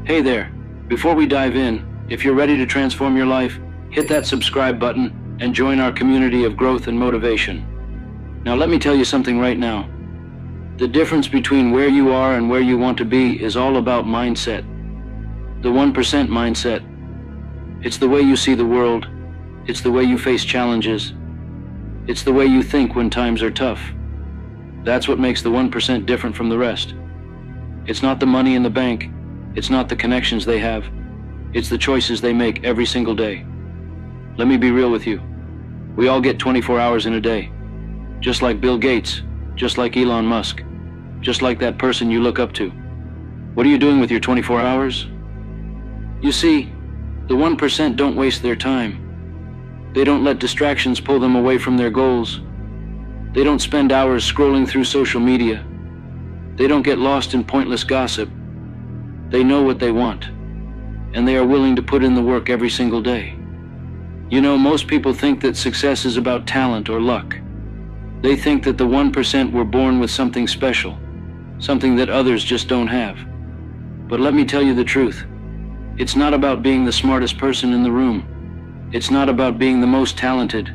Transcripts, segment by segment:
Hey there, before we dive in, if you're ready to transform your life, hit that subscribe button and join our community of growth and motivation. Now let me tell you something right now. The difference between where you are and where you want to be is all about mindset. The 1% mindset. It's the way you see the world. It's the way you face challenges. It's the way you think when times are tough. That's what makes the 1% different from the rest. It's not the money in the bank. It's not the connections they have. It's the choices they make every single day. Let me be real with you. We all get 24 hours in a day. Just like Bill Gates, just like Elon Musk, just like that person you look up to. What are you doing with your 24 hours? You see, the 1% don't waste their time. They don't let distractions pull them away from their goals. They don't spend hours scrolling through social media. They don't get lost in pointless gossip. They know what they want, and they are willing to put in the work every single day. You know, most people think that success is about talent or luck. They think that the 1% were born with something special, something that others just don't have. But let me tell you the truth. It's not about being the smartest person in the room. It's not about being the most talented.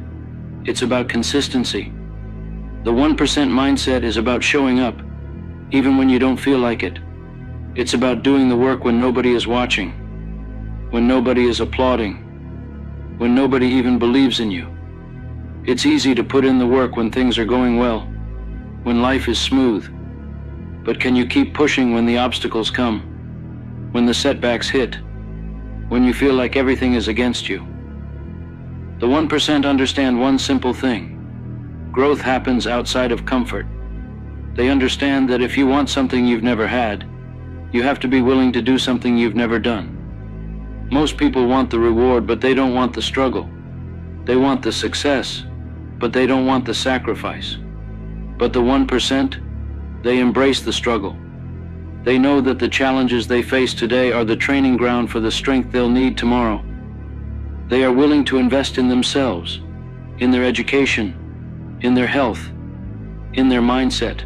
It's about consistency. The 1% mindset is about showing up, even when you don't feel like it. It's about doing the work when nobody is watching, when nobody is applauding, when nobody even believes in you. It's easy to put in the work when things are going well, when life is smooth. But can you keep pushing when the obstacles come, when the setbacks hit, when you feel like everything is against you? The 1% understand one simple thing. Growth happens outside of comfort. They understand that if you want something you've never had, you have to be willing to do something you've never done. Most people want the reward, but they don't want the struggle. They want the success, but they don't want the sacrifice. But the 1%, they embrace the struggle. They know that the challenges they face today are the training ground for the strength they'll need tomorrow. They are willing to invest in themselves, in their education, in their health, in their mindset,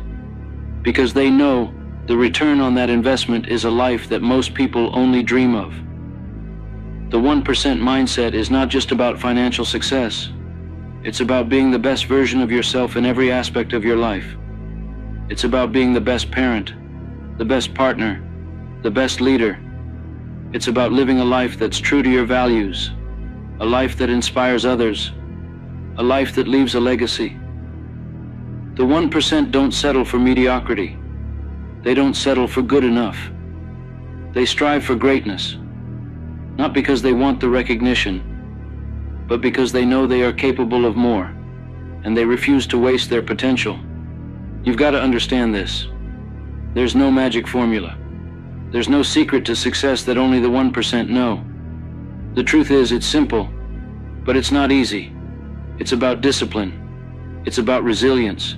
because they know the return on that investment is a life that most people only dream of. The 1% mindset is not just about financial success. It's about being the best version of yourself in every aspect of your life. It's about being the best parent, the best partner, the best leader. It's about living a life that's true to your values, a life that inspires others, a life that leaves a legacy. The 1% don't settle for mediocrity. They don't settle for good enough. They strive for greatness, not because they want the recognition, but because they know they are capable of more, and they refuse to waste their potential. You've got to understand this. There's no magic formula. There's no secret to success that only the 1% know. The truth is, it's simple, but it's not easy. It's about discipline. It's about resilience.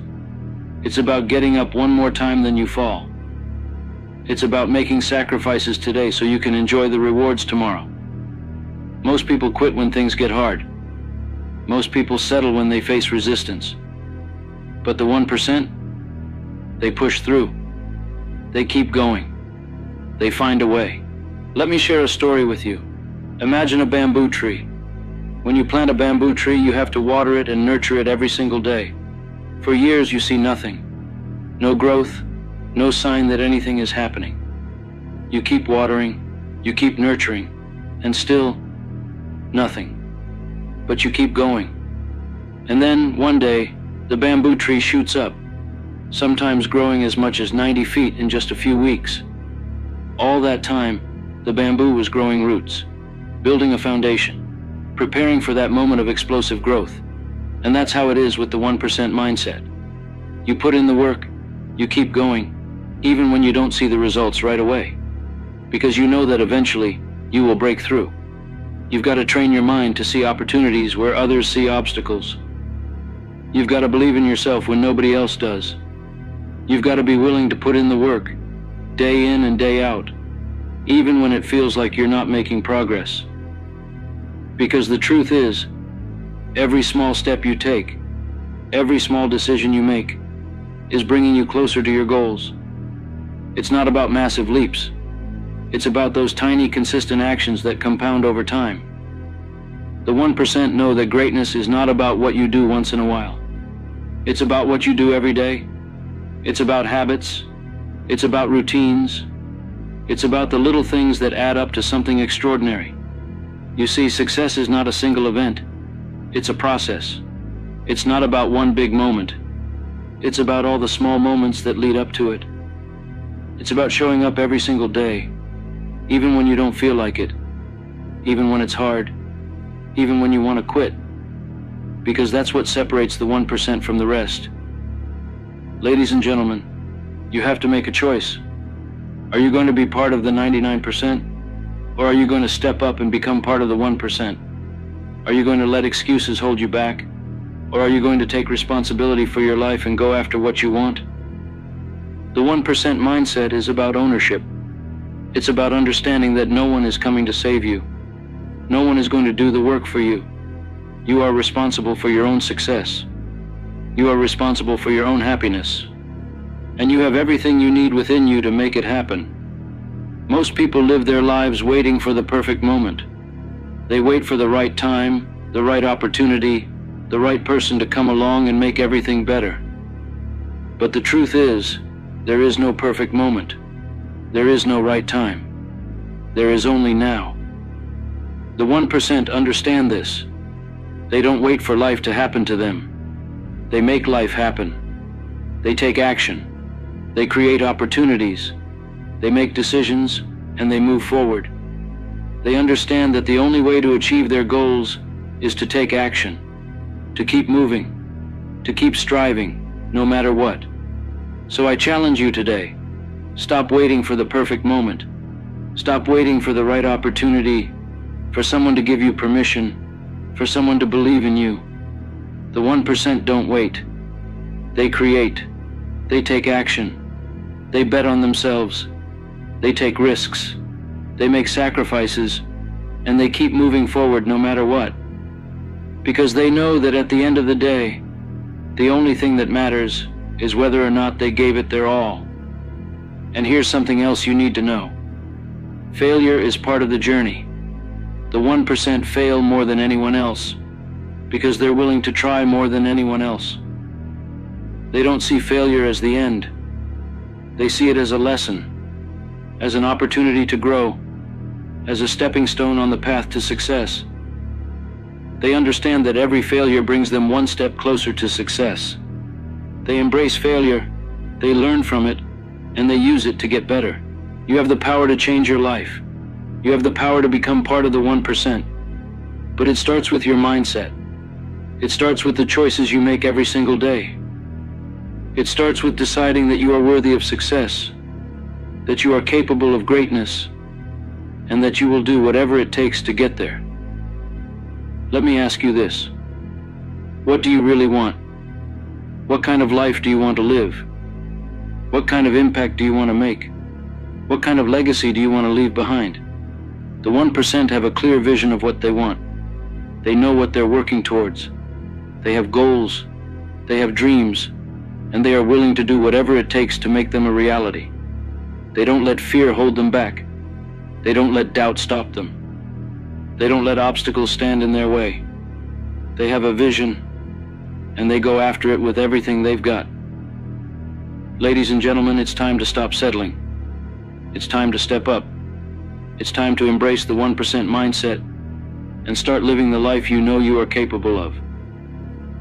It's about getting up one more time than you fall. It's about making sacrifices today so you can enjoy the rewards tomorrow. Most people quit when things get hard. Most people settle when they face resistance. But the 1%, they push through. They keep going. They find a way. Let me share a story with you. Imagine a bamboo tree. When you plant a bamboo tree, you have to water it and nurture it every single day. For years, you see nothing. No growth, no sign that anything is happening. You keep watering, you keep nurturing, and still nothing. But you keep going. And then, one day, the bamboo tree shoots up, sometimes growing as much as 90 feet in just a few weeks. All that time, the bamboo was growing roots, building a foundation, preparing for that moment of explosive growth. And that's how it is with the 1% mindset. You put in the work, you keep going, even when you don't see the results right away, because you know that eventually you will break through. You've got to train your mind to see opportunities where others see obstacles. You've got to believe in yourself when nobody else does. You've got to be willing to put in the work, day in and day out, even when it feels like you're not making progress. Because the truth is, every small step you take, every small decision you make, is bringing you closer to your goals. It's not about massive leaps. It's about those tiny, consistent actions that compound over time. The 1% know that greatness is not about what you do once in a while. It's about what you do every day. It's about habits. It's about routines. It's about the little things that add up to something extraordinary. You see, success is not a single event. It's a process. It's not about one big moment. It's about all the small moments that lead up to it. It's about showing up every single day, even when you don't feel like it, even when it's hard, even when you want to quit, because that's what separates the 1% from the rest. Ladies and gentlemen, you have to make a choice. Are you going to be part of the 99%, or are you going to step up and become part of the 1%? Are you going to let excuses hold you back, or are you going to take responsibility for your life and go after what you want? The 1% mindset is about ownership. It's about understanding that no one is coming to save you. No one is going to do the work for you. You are responsible for your own success. You are responsible for your own happiness. And you have everything you need within you to make it happen. Most people live their lives waiting for the perfect moment. They wait for the right time, the right opportunity, the right person to come along and make everything better. But the truth is, there is no perfect moment. There is no right time. There is only now. The 1% understand this. They don't wait for life to happen to them. They make life happen. They take action. They create opportunities. They make decisions, and they move forward. They understand that the only way to achieve their goals is to take action, to keep moving, to keep striving, no matter what. So I challenge you today. Stop waiting for the perfect moment. Stop waiting for the right opportunity, for someone to give you permission, for someone to believe in you. The 1% don't wait. They create. They take action. They bet on themselves. They take risks. They make sacrifices, and they keep moving forward no matter what. Because they know that at the end of the day, the only thing that matters is whether or not they gave it their all. And here's something else you need to know. Failure is part of the journey. The 1% fail more than anyone else because they're willing to try more than anyone else. They don't see failure as the end. They see it as a lesson, as an opportunity to grow, as a stepping stone on the path to success. They understand that every failure brings them one step closer to success. They embrace failure, they learn from it, and they use it to get better. You have the power to change your life. You have the power to become part of the 1%. But it starts with your mindset. It starts with the choices you make every single day. It starts with deciding that you are worthy of success, that you are capable of greatness, and that you will do whatever it takes to get there. Let me ask you this. What do you really want? What kind of life do you want to live? What kind of impact do you want to make? What kind of legacy do you want to leave behind? The 1% have a clear vision of what they want. They know what they're working towards. They have goals. They have dreams. And they are willing to do whatever it takes to make them a reality. They don't let fear hold them back. They don't let doubt stop them. They don't let obstacles stand in their way. They have a vision, and they go after it with everything they've got. Ladies and gentlemen, it's time to stop settling. It's time to step up. It's time to embrace the 1% mindset and start living the life you know you are capable of.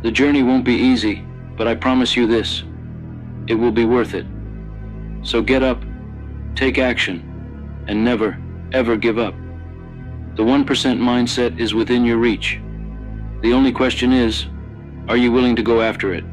The journey won't be easy, but I promise you this, it will be worth it. So get up, take action, and never, ever give up. The 1% mindset is within your reach. The only question is, are you willing to go after it?